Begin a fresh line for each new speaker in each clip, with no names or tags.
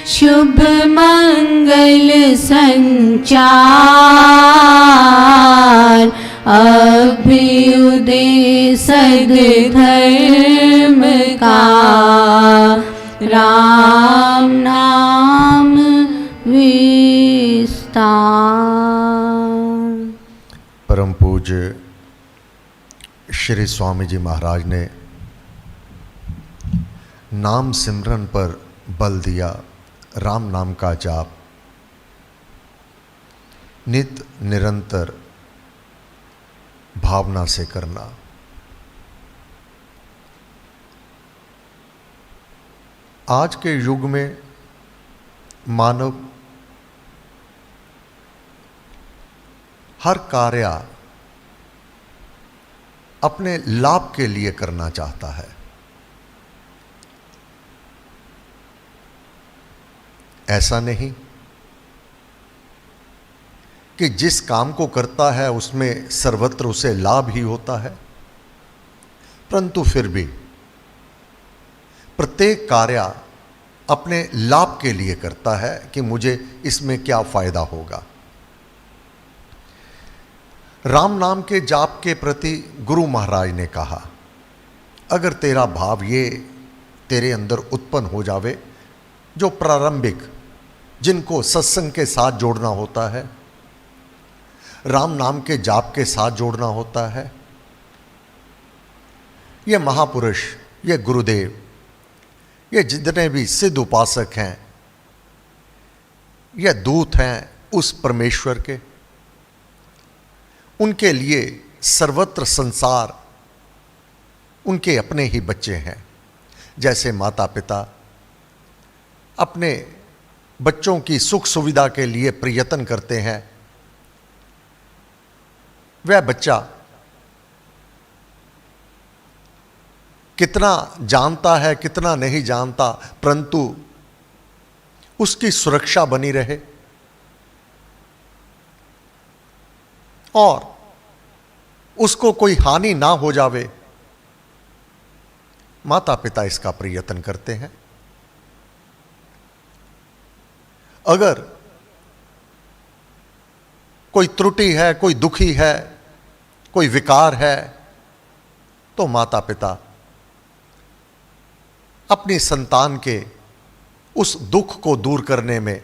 शुभ मंगल संचार, अभ्युदय सद्धर्म का, राम नाम विस्तार।
परम पूज्य श्री स्वामी जी महाराज ने नाम सिमरन पर बल दिया। राम नाम का जाप नित निरंतर भावना से करना। आज के युग में मानव हर कार्य अपने लाभ के लिए करना चाहता है। ऐसा नहीं कि जिस काम को करता है उसमें सर्वत्र उसे लाभ ही होता है, परंतु फिर भी प्रत्येक कार्य अपने लाभ के लिए करता है कि मुझे इसमें क्या फायदा होगा। राम नाम के जाप के प्रति गुरु महाराज ने कहा, अगर तेरा भाव ये तेरे अंदर उत्पन्न हो जावे, जो प्रारंभिक जिनको सत्संग के साथ जोड़ना होता है, राम नाम के जाप के साथ जोड़ना होता है, ये महापुरुष, ये गुरुदेव, ये जितने भी सिद्ध उपासक हैं, ये दूत हैं उस परमेश्वर के, उनके लिए सर्वत्र संसार उनके अपने ही बच्चे हैं। जैसे माता पिता अपने बच्चों की सुख सुविधा के लिए प्रयत्न करते हैं, वह बच्चा कितना जानता है कितना नहीं जानता, परंतु उसकी सुरक्षा बनी रहे और उसको कोई हानि ना हो जावे, माता पिता इसका प्रयत्न करते हैं। अगर कोई त्रुटि है, कोई दुखी है, कोई विकार है, तो माता पिता अपनी संतान के उस दुख को दूर करने में,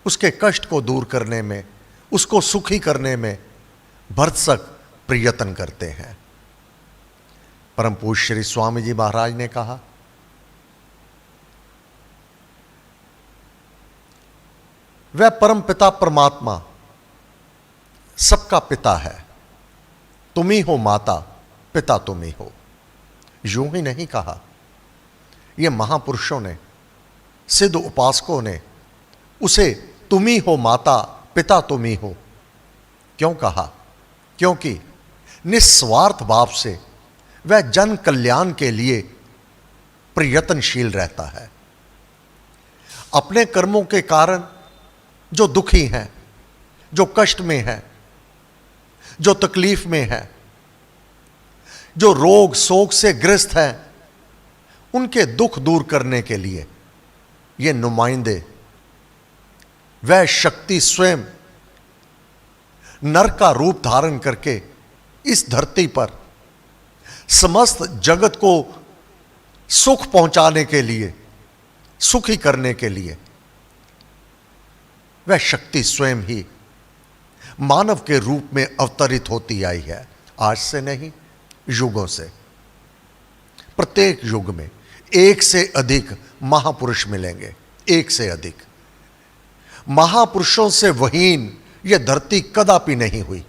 उसके कष्ट को दूर करने में, उसको सुखी करने में भरसक प्रयत्न करते हैं। परम पूज्य श्री स्वामी जी महाराज ने कहा, वह परम पिता परमात्मा सबका पिता है, तुम ही हो माता, पिता तुम ही हो। यूं ही नहीं कहा, ये महापुरुषों ने, सिद्ध उपासकों ने उसे तुम ही हो माता, पिता तुम ही हो क्यों कहा? क्योंकि निस्वार्थ भाव से वह जन कल्याण के लिए प्रयत्नशील रहता है। अपने कर्मों के कारण जो दुखी हैं, जो कष्ट में हैं, जो तकलीफ में हैं, जो रोग शोक से ग्रस्त हैं, उनके दुख दूर करने के लिए ये नुमाइंदे, वह शक्ति स्वयं नर का रूप धारण करके इस धरती पर समस्त जगत को सुख पहुंचाने के लिए, सुखी करने के लिए, वह शक्ति स्वयं ही मानव के रूप में अवतरित होती आई है। आज से नहीं, युगों से। प्रत्येक युग में एक से अधिक महापुरुष मिलेंगे, एक से अधिक। महापुरुषों से वहीन यह धरती कदापि नहीं हुई,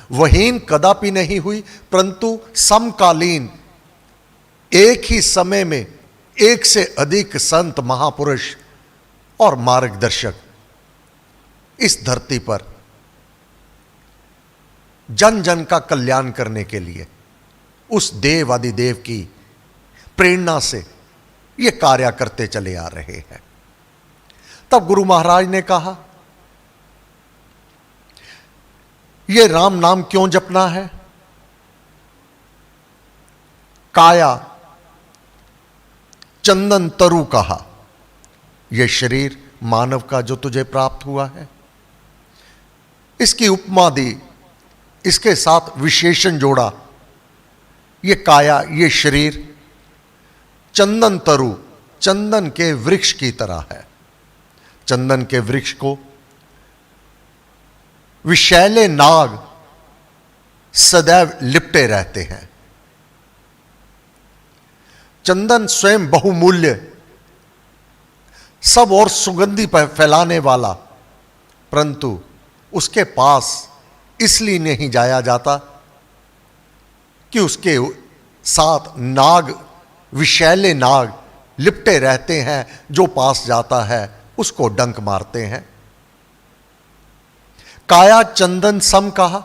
वहीन कदापि नहीं हुई, परंतु समकालीन एक ही समय में एक से अधिक संत, महापुरुष और मार्गदर्शक इस धरती पर जन जन का कल्याण करने के लिए उस देव आदिदेव की प्रेरणा से ये कार्य करते चले आ रहे हैं। तब गुरु महाराज ने कहा, ये राम नाम क्यों जपना है? काया चंदन तरु कहा, यह शरीर मानव का जो तुझे प्राप्त हुआ है। इसकी उपमा दी, इसके साथ विशेषण जोड़ा। ये काया, ये शरीर चंदन तरु, चंदन के वृक्ष की तरह है। चंदन के वृक्ष को विषैले नाग सदैव लिपटे रहते हैं। चंदन स्वयं बहुमूल्य, सब और सुगंधी फैलाने वाला, परंतु उसके पास इसलिए नहीं जाया जाता कि उसके साथ नाग, विषैले नाग लिपटे रहते हैं। जो पास जाता है उसको डंक मारते हैं। काया चंदन सम कहा,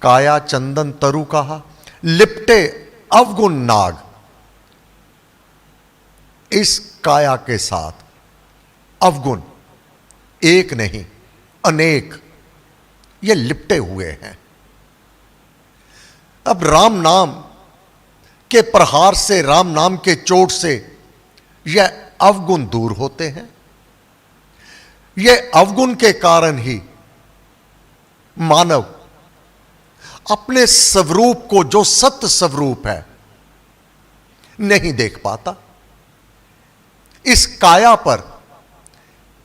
काया चंदन तरु कहा, लिपटे अवगुण नाग। इस काया के साथ अवगुण एक नहीं अनेक ये लिपटे हुए हैं। अब राम नाम के प्रहार से, राम नाम के चोट से यह अवगुण दूर होते हैं। यह अवगुण के कारण ही मानव अपने स्वरूप को, जो सत्य स्वरूप है, नहीं देख पाता। इस काया पर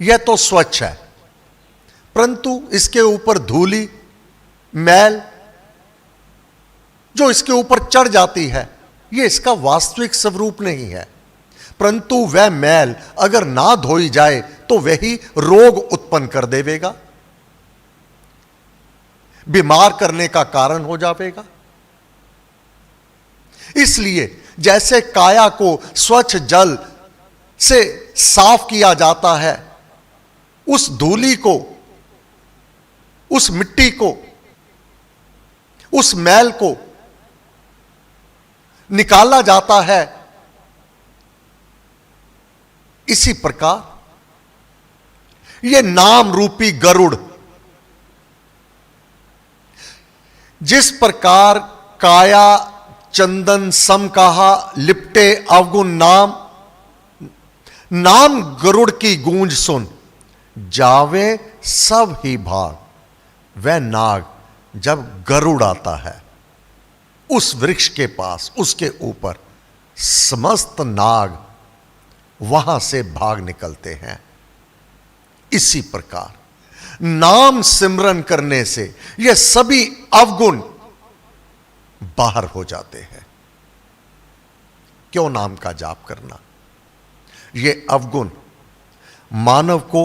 यह तो स्वच्छ है, परंतु इसके ऊपर धूली, मैल जो इसके ऊपर चढ़ जाती है, यह इसका वास्तविक स्वरूप नहीं है। परंतु वह मैल अगर ना धोई जाए तो वही रोग उत्पन्न कर देवेगा, बीमार करने का कारण हो जाएगा। इसलिए जैसे काया को स्वच्छ जल से साफ किया जाता है, उस धूली को, उस मिट्टी को, उस मैल को निकाला जाता है, इसी प्रकार यह नाम रूपी गरुड़, जिस प्रकार काया चंदन सम कहा, लिपटे अवगुण नाम, नाम गरुड़ की गूंज सुन जावे सब ही भाग। वह नाग जब गरुड़ आता है उस वृक्ष के पास, उसके ऊपर समस्त नाग वहां से भाग निकलते हैं। इसी प्रकार नाम सिमरन करने से यह सभी अवगुण बाहर हो जाते हैं। क्यों नाम का जाप करना? यह अवगुण मानव को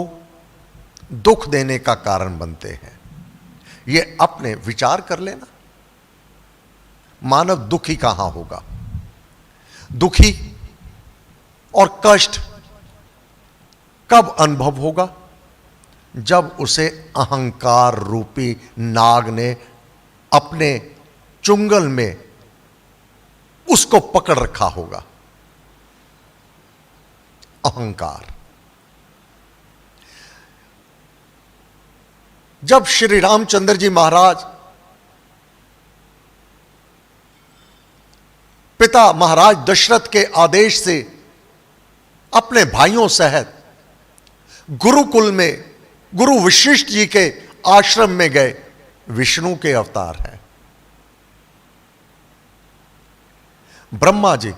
दुख देने का कारण बनते हैं। यह अपने विचार कर लेना, मानव दुखी कहां होगा? दुखी और कष्ट कब अनुभव होगा? जब उसे अहंकार रूपी नाग ने अपने चुंगल में उसको पकड़ रखा होगा। अहंकार। जब श्री रामचंद्र जी महाराज पिता महाराज दशरथ के आदेश से अपने भाइयों सहित गुरुकुल में गुरु वशिष्ठ जी के आश्रम में गए, विष्णु के अवतार हैं। ब्रह्मा जी,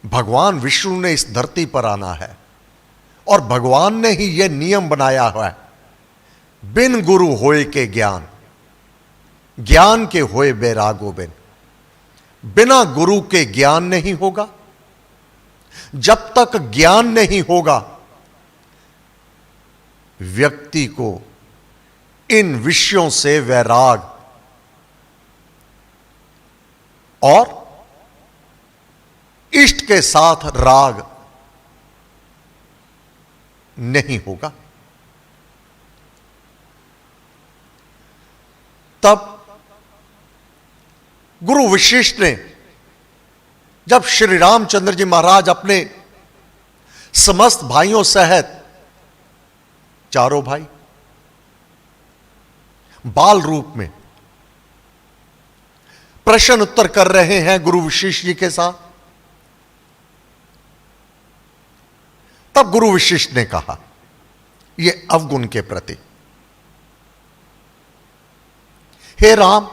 भगवान विष्णु ने इस धरती पर आना है और भगवान ने ही यह नियम बनाया हुआ है, बिन गुरु होए के ज्ञान, ज्ञान के होए बैरागो बिन। बिना गुरु के ज्ञान नहीं होगा। जब तक ज्ञान नहीं होगा, व्यक्ति को इन विषयों से वैराग और इष्ट के साथ राग नहीं होगा। तब गुरु वशिष्ठ ने, जब श्री रामचंद्र जी महाराज अपने समस्त भाइयों सहित, चारों भाई बाल रूप में प्रश्न उत्तर कर रहे हैं गुरु वशिष्ठ जी के साथ, तब गुरु वशिष्ठ ने कहा यह अवगुण के प्रति, हे राम,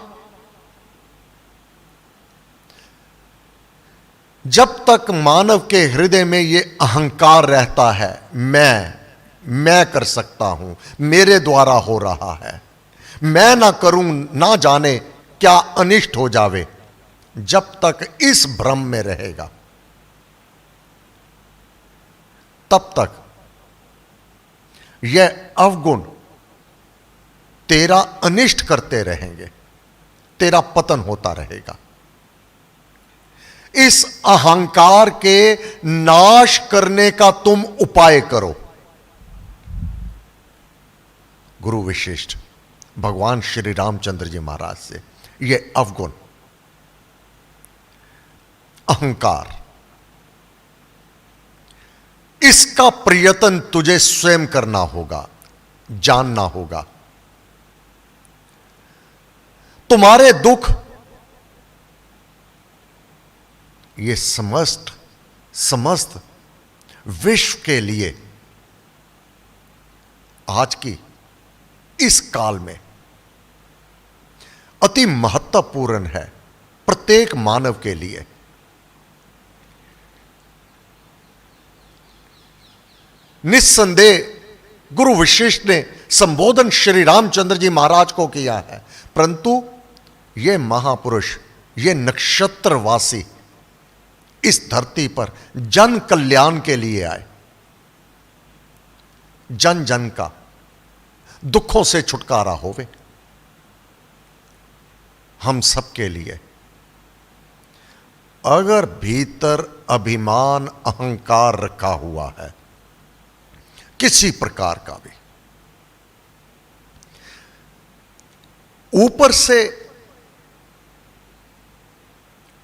जब तक मानव के हृदय में यह अहंकार रहता है, मैं कर सकता हूं, मेरे द्वारा हो रहा है, मैं ना करूं ना जाने क्या अनिष्ट हो जावे, जब तक इस भ्रम में रहेगा तब तक यह अवगुण तेरा अनिष्ट करते रहेंगे, तेरा पतन होता रहेगा। इस अहंकार के नाश करने का तुम उपाय करो। गुरु वशिष्ठ भगवान श्री रामचंद्र जी महाराज से यह अवगुण, अहंकार, इसका प्रयत्न तुझे स्वयं करना होगा, जानना होगा। तुम्हारे दुख ये समस्त विश्व के लिए आज की इस काल में अति महत्वपूर्ण है, प्रत्येक मानव के लिए। निस्संदेह गुरु वशिष्ठ ने संबोधन श्री रामचंद्र जी महाराज को किया है, परंतु ये महापुरुष, ये नक्षत्रवासी इस धरती पर जन कल्याण के लिए आए, जन जन का दुखों से छुटकारा होवे, हम सबके लिए। अगर भीतर अभिमान अहंकार रखा हुआ है किसी प्रकार का भी, ऊपर से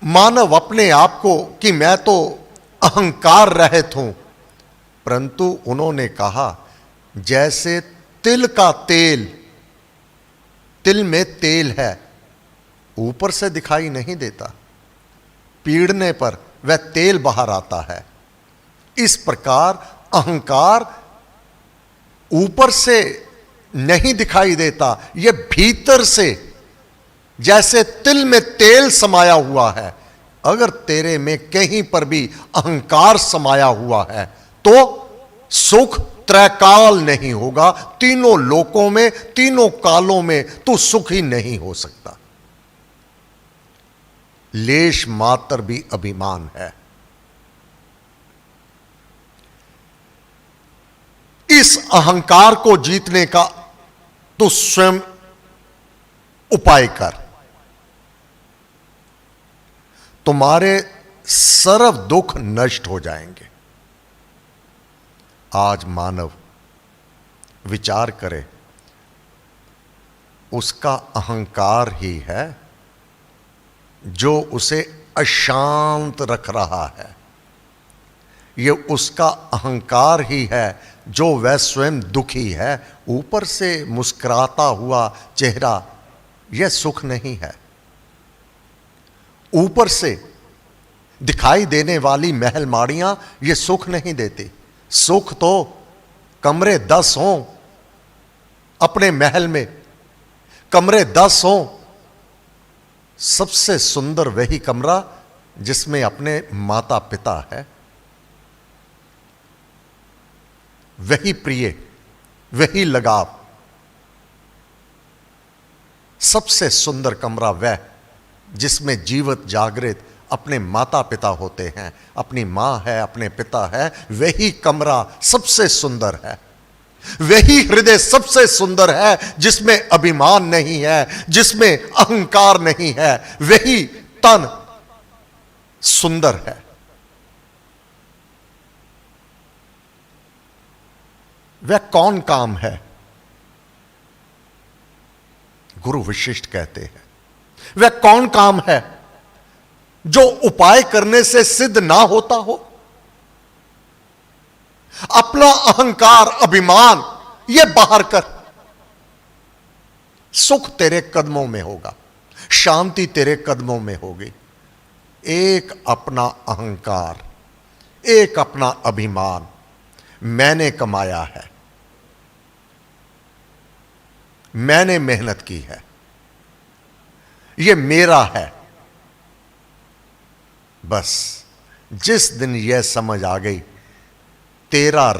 मानव अपने आप को कि मैं तो अहंकार रहित हूं, परंतु उन्होंने कहा जैसे तिल का तेल, तिल में तेल है, ऊपर से दिखाई नहीं देता, पीड़ने पर वह तेल बाहर आता है। इस प्रकार अहंकार ऊपर से नहीं दिखाई देता, यह भीतर से जैसे तिल में तेल समाया हुआ है। अगर तेरे में कहीं पर भी अहंकार समाया हुआ है तो सुख त्रैकाल नहीं होगा, तीनों लोकों में, तीनों कालों में तू सुखी नहीं हो सकता। लेश मात्र भी अभिमान है, इस अहंकार को जीतने का तू स्वयं उपाय कर। तुम्हारे सर्व दुख नष्ट हो जाएंगे। आज मानव विचार करे, उसका अहंकार ही है जो उसे अशांत रख रहा है, यह उसका अहंकार ही है जो वह स्वयं दुखी है। ऊपर से मुस्कुराता हुआ चेहरा यह सुख नहीं है, ऊपर से दिखाई देने वाली महल माड़ियां यह सुख नहीं देती। सुख तो कमरे 10 हों अपने महल में, कमरे 10 हों, सबसे सुंदर वही कमरा जिसमें अपने माता पिता है, वही प्रिय, वही लगाव। सबसे सुंदर कमरा वह जिसमें जीवित जागृत अपने माता पिता होते हैं, अपनी मां है, अपने पिता है, वही कमरा सबसे सुंदर है। वही हृदय सबसे सुंदर है जिसमें अभिमान नहीं है, जिसमें अहंकार नहीं है। वही तन सुंदर है। वह कौन काम है? गुरु वशिष्ठ कहते हैं वह कौन काम है जो उपाय करने से सिद्ध ना होता हो। अपना अहंकार अभिमान यह बाहर कर, सुख तेरे कदमों में होगा, शांति तेरे कदमों में होगी। एक अपना अहंकार, एक अपना अभिमान, मैंने कमाया है, मैंने मेहनत की है, ये मेरा है। बस जिस दिन यह समझ आ गई, तेरा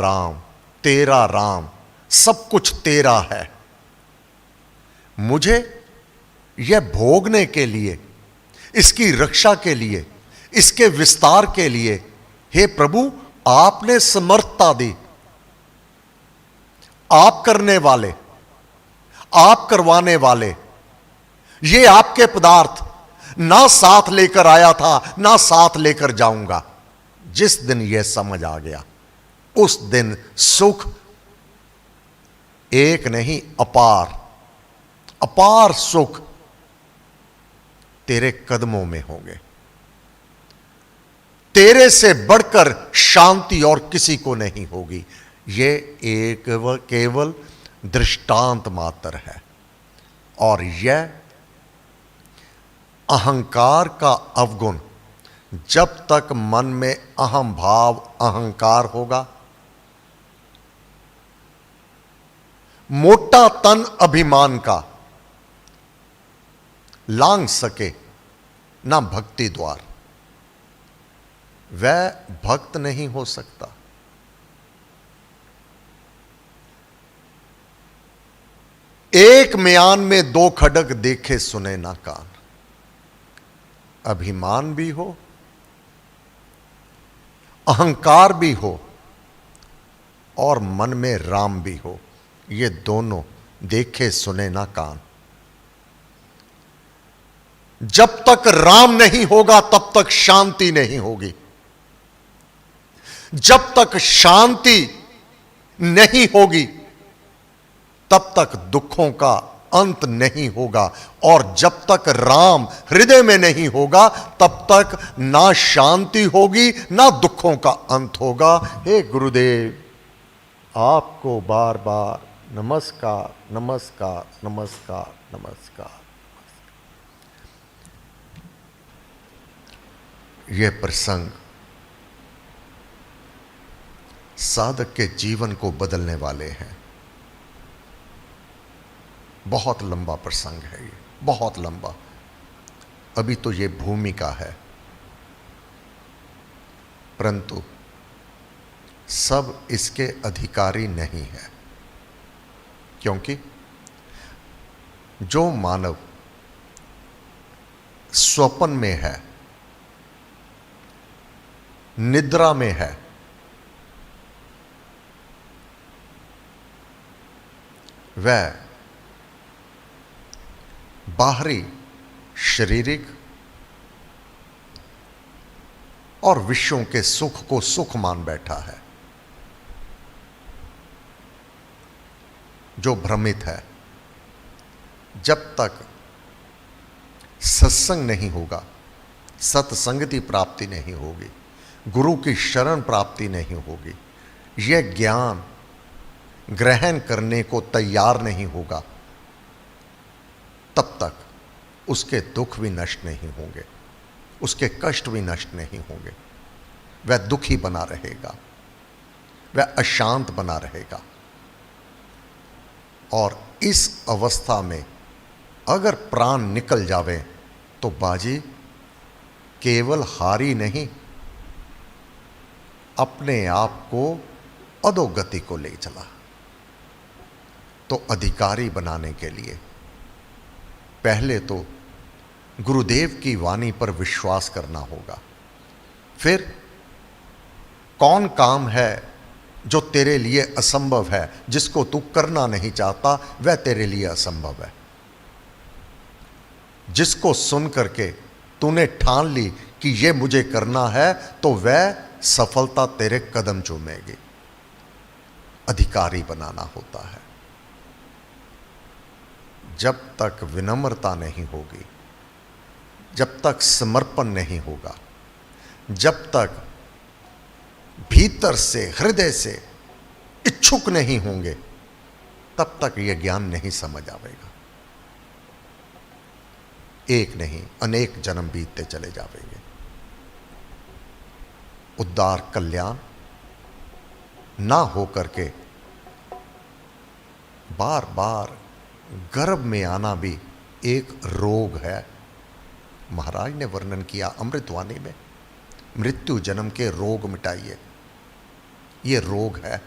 राम, सब कुछ तेरा है, मुझे यह भोगने के लिए, इसकी रक्षा के लिए, इसके विस्तार के लिए, हे प्रभु आपने समर्थता दी। आप करने वाले, आप करवाने वाले, ये आपके पदार्थ ना साथ लेकर आया था, ना साथ लेकर जाऊंगा। जिस दिन यह समझ आ गया, उस दिन सुख एक नहीं, अपार अपार सुख तेरे कदमों में होंगे। तेरे से बढ़कर शांति और किसी को नहीं होगी। यह एक केवल दृष्टांत मात्र है, और यह अहंकार का अवगुण, जब तक मन में अहम भाव, अहंकार होगा, मोटा तन अभिमान का, लांघ सके ना भक्ति द्वार, वह भक्त नहीं हो सकता। एक म्यान में दो खडक देखे सुने ना कान। अभिमान भी हो, अहंकार भी हो, और मन में राम भी हो, ये दोनों देखे सुने ना कान। जब तक राम नहीं होगा तब तक शांति नहीं होगी। जब तक शांति नहीं होगी तब तक दुखों का अंत नहीं होगा, और जब तक राम हृदय में नहीं होगा तब तक ना शांति होगी, ना दुखों का अंत होगा। हे गुरुदेव, आपको बार बार नमस्कार, नमस्कार, नमस्कार, नमस्कार। यह प्रसंग साधक के जीवन को बदलने वाले हैं। बहुत लंबा प्रसंग है ये, बहुत लंबा। अभी तो ये भूमिका है, परंतु सब इसके अधिकारी नहीं है, क्योंकि जो मानव स्वप्न में है, निद्रा में है, वह बाहरी शारीरिक और विषयों के सुख को सुख मान बैठा है। जो भ्रमित है, जब तक सत्संग नहीं होगा, सत्संगति प्राप्ति नहीं होगी, गुरु की शरण प्राप्ति नहीं होगी, यह ज्ञान ग्रहण करने को तैयार नहीं होगा, तब तक उसके दुख भी नष्ट नहीं होंगे, उसके कष्ट भी नष्ट नहीं होंगे। वह दुखी बना रहेगा, वह अशांत बना रहेगा। और इस अवस्था में अगर प्राण निकल जावे तो बाजी केवल हारी नहीं, अपने आप को अधोगति को ले चला। तो अधिकारी बनाने के लिए पहले तो गुरुदेव की वाणी पर विश्वास करना होगा। फिर कौन काम है जो तेरे लिए असंभव है, जिसको तू करना नहीं चाहता, वह तेरे लिए असंभव है। जिसको सुन करके तूने ठान ली कि यह मुझे करना है, तो वह सफलता तेरे कदम चूमेगी। अधिकारी बनाना होता है। जब तक विनम्रता नहीं होगी, जब तक समर्पण नहीं होगा, जब तक भीतर से, हृदय से इच्छुक नहीं होंगे, तब तक यह ज्ञान नहीं समझ आवेगा। एक नहीं, अनेक जन्म बीतते चले जाएंगे। उद्धार, कल्याण ना हो करके बार बार गर्भ में आना भी एक रोग है। महाराज ने वर्णन किया अमृतवाणी में, मृत्यु जन्म के रोग मिटाइए, ये रोग है।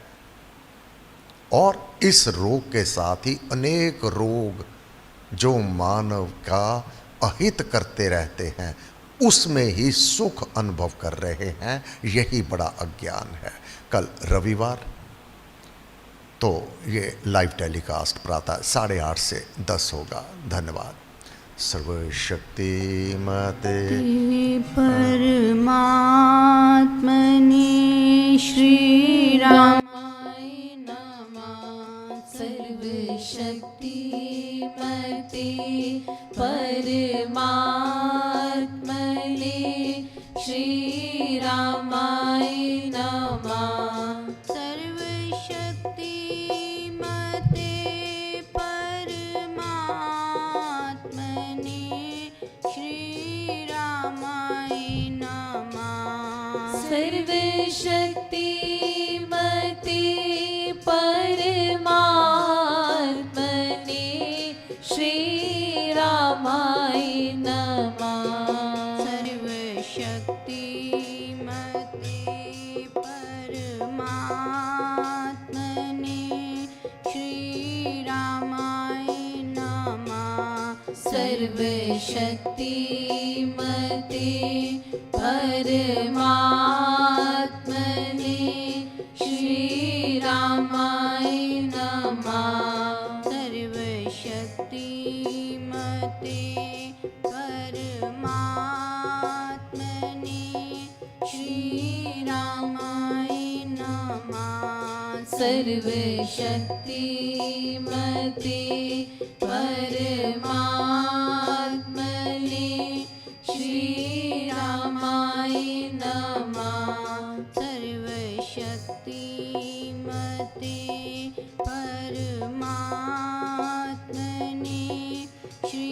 और इस रोग के साथ ही अनेक रोग जो मानव का अहित करते रहते हैं, उसमें ही सुख अनुभव कर रहे हैं, यही बड़ा अज्ञान है। कल रविवार तो ये लाइव टेलीकास्ट प्रातः 8:30 से 10 होगा। धन्यवाद। सर्वशक्तिमते
परमात्मने श्री रामाय नमः। सर्वशक्तिमते परमात्मने श्री रामाय नमः। सर्वशक्तिमते परमात्मने श्री रामाय नमः। सर्वशक्तिमते परमात्मने श्री रामाय नमः। सर्वशक्तिमते परमात्मने श्री रामाय नमः। सर्वशक्तिमते परमात्मने श्री रामाय नमः। सर्वशक्तिमते परमात्मने श्री रामाय नमः। सर्वशक्तिमते परमात्मने श्री रामाय नमः। सर्वशक्तिमते परमात्मने श्री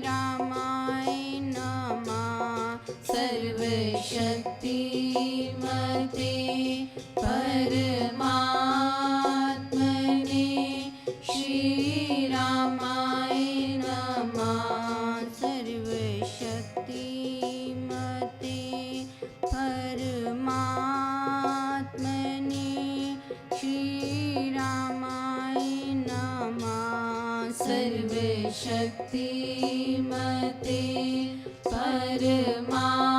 रामाय नमः। सर्वशक्तिमते परमात्मने श्री रामाय नमः। सर्वशक्तिमते परमात्मने श्री रामाय नमः। सर्वशक्तिमते परमात्मने